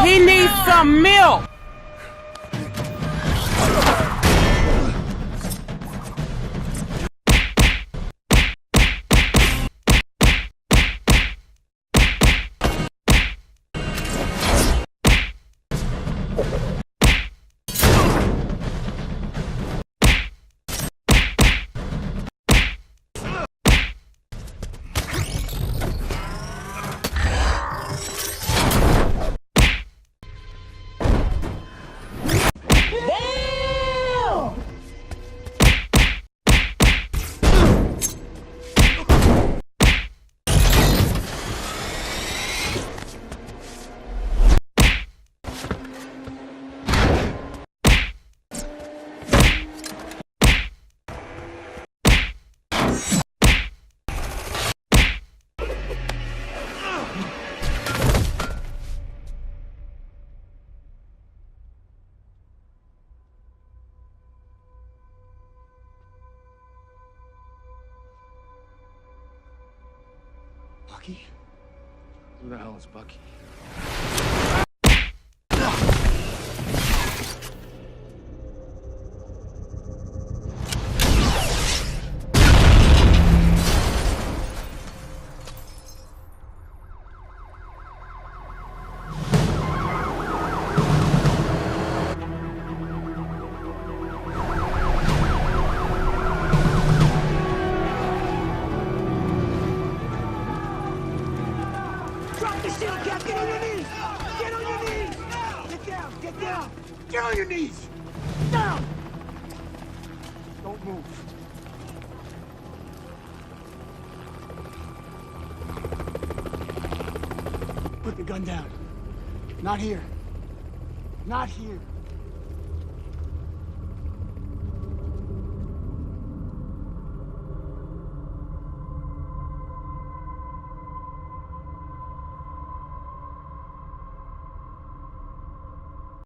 He needs some milk! Bucky? Who the hell is Bucky? Drop the shield cap! Get on your knees! Get on your knees! Get down! Get down! Get on your knees! Down! Don't move. Put the gun down. Not here. Not here.